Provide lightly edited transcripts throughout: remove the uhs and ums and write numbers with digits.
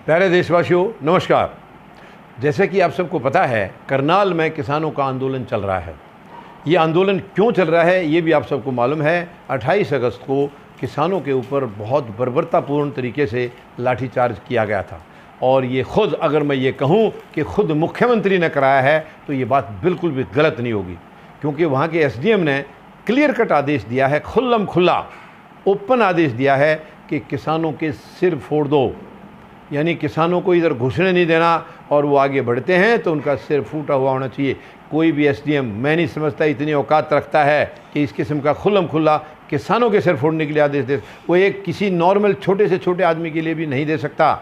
प्यारे देशवासियों, नमस्कार। जैसे कि आप सबको पता है, करनाल में किसानों का आंदोलन चल रहा है। ये आंदोलन क्यों चल रहा है ये भी आप सबको मालूम है। 28 अगस्त को किसानों के ऊपर बहुत बर्बरतापूर्ण तरीके से लाठीचार्ज किया गया था और ये खुद, अगर मैं ये कहूँ कि खुद मुख्यमंत्री ने कराया है तो ये बात बिल्कुल भी गलत नहीं होगी, क्योंकि वहाँ के एसडीएम ने क्लियर कट आदेश दिया है, खुल्लम खुल्ला ओपन आदेश दिया है कि किसानों के सिर फोड़ दो। यानी किसानों को इधर घुसने नहीं देना और वो आगे बढ़ते हैं तो उनका सिर फूटा हुआ होना चाहिए। कोई भी एसडीएम, मैं नहीं समझता इतनी औकात रखता है कि इस किस्म का खुल्लम खुल्ला किसानों के सिर फोड़ने के लिए आदेश दे। वो एक किसी नॉर्मल छोटे से छोटे आदमी के लिए भी नहीं दे सकता।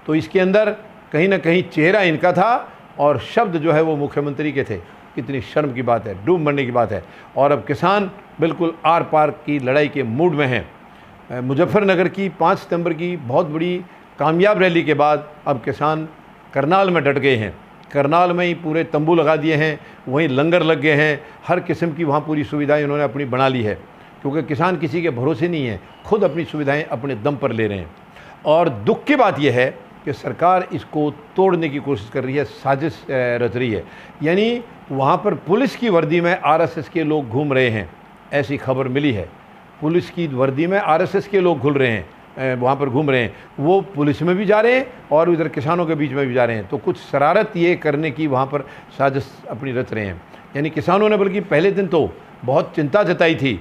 तो इसके अंदर कहीं ना कहीं चेहरा इनका था और शब्द जो है वो मुख्यमंत्री के थे। कितनी शर्म की बात है, डूब मरने की बात है। और अब किसान बिल्कुल आर पार की लड़ाई के मूड में हैं। मुजफ्फरनगर की 5 सितंबर की बहुत बड़ी कामयाब रैली के बाद अब किसान करनाल में डट गए हैं। करनाल में ही पूरे तंबू लगा दिए हैं, वहीं लंगर लग गए हैं। हर किस्म की वहाँ पूरी सुविधाएं उन्होंने अपनी बना ली है, क्योंकि किसान किसी के भरोसे नहीं है, खुद अपनी सुविधाएं अपने दम पर ले रहे हैं। और दुख की बात यह है कि सरकार इसको तोड़ने की कोशिश कर रही है, साजिश रच रही है। यानी वहाँ पर पुलिस की वर्दी में आरएसएस के लोग घूम रहे हैं, ऐसी खबर मिली है। पुलिस की वर्दी में आरएसएस के लोग घूम रहे हैं, वहाँ पर घूम रहे हैं। वो पुलिस में भी जा रहे हैं और इधर किसानों के बीच में भी जा रहे हैं। तो कुछ शरारत ये करने की वहाँ पर साजिश अपनी रच रहे हैं। यानी किसानों ने बल्कि पहले दिन तो बहुत चिंता जताई थी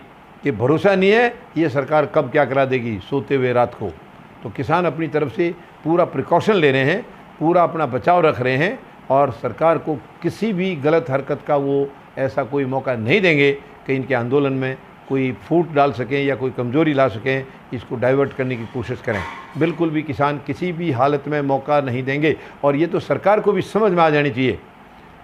कि भरोसा नहीं है ये सरकार कब क्या करा देगी सोते हुए रात को। तो किसान अपनी तरफ से पूरा प्रिकॉशन ले रहे हैं, पूरा अपना बचाव रख रहे हैं और सरकार को किसी भी गलत हरकत का वो ऐसा कोई मौका नहीं देंगे कि इनके आंदोलन में कोई फूट डाल सकें या कोई कमज़ोरी ला सकें, इसको डाइवर्ट करने की कोशिश करें। बिल्कुल भी किसान किसी भी हालत में मौका नहीं देंगे। और ये तो सरकार को भी समझ में आ जानी चाहिए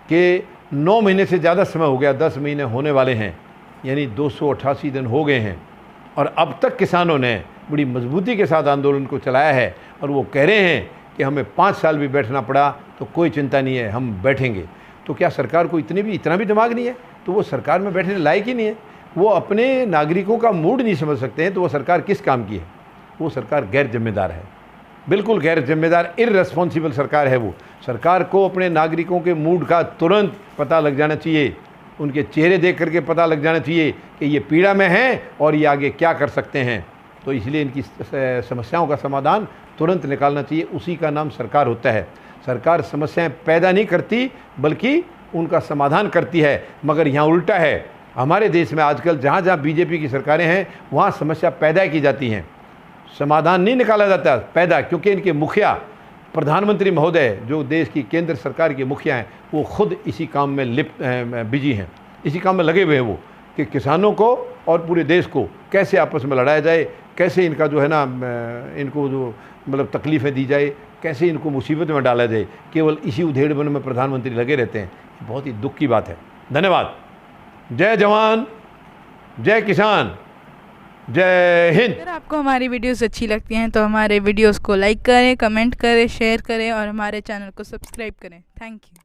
कि 9 महीने से ज़्यादा समय हो गया, 10 महीने होने वाले हैं, यानी 288 दिन हो गए हैं और अब तक किसानों ने बड़ी मजबूती के साथ आंदोलन को चलाया है। और वो कह रहे हैं कि हमें 5 साल भी बैठना पड़ा तो कोई चिंता नहीं है, हम बैठेंगे। तो क्या सरकार को इतना भी दिमाग नहीं है? तो वो सरकार में बैठने लायक ही नहीं है। वो अपने नागरिकों का मूड नहीं समझ सकते हैं तो वो सरकार किस काम की है? वो सरकार गैर जिम्मेदार है, बिल्कुल गैर जिम्मेदार, इररेस्पॉन्सिबल सरकार है वो। सरकार को अपने नागरिकों के मूड का तुरंत पता लग जाना चाहिए, उनके चेहरे देख करके पता लग जाना चाहिए कि ये पीड़ा में हैं और ये आगे क्या कर सकते हैं। तो इसलिए इनकी समस्याओं का समाधान तुरंत निकालना चाहिए। उसी का नाम सरकार होता है। सरकार समस्याएं पैदा नहीं करती बल्कि उनका समाधान करती है। मगर यहाँ उल्टा है। हमारे देश में आजकल जहाँ जहाँ बीजेपी की सरकारें हैं वहाँ समस्या पैदा की जाती हैं, समाधान नहीं निकाला जाता पैदा, क्योंकि इनके मुखिया प्रधानमंत्री महोदय जो देश की केंद्र सरकार के मुखिया हैं वो खुद इसी काम में बिजी हैं, इसी काम में लगे हुए हैं वो, कि किसानों को और पूरे देश को कैसे आपस में लड़ाया जाए, कैसे इनका जो है ना इनको जो मतलब तकलीफ़ें दी जाए, कैसे इनको मुसीबत में डाला जाए। केवल इसी उधेड़बन में प्रधानमंत्री लगे रहते हैं। बहुत ही दुख की बात है। धन्यवाद। जय जवान, जय किसान, जय हिंद। अगर आपको हमारी वीडियोस अच्छी लगती हैं तो हमारे वीडियोस को लाइक करें, कमेंट करें, शेयर करें और हमारे चैनल को सब्सक्राइब करें। Thank you.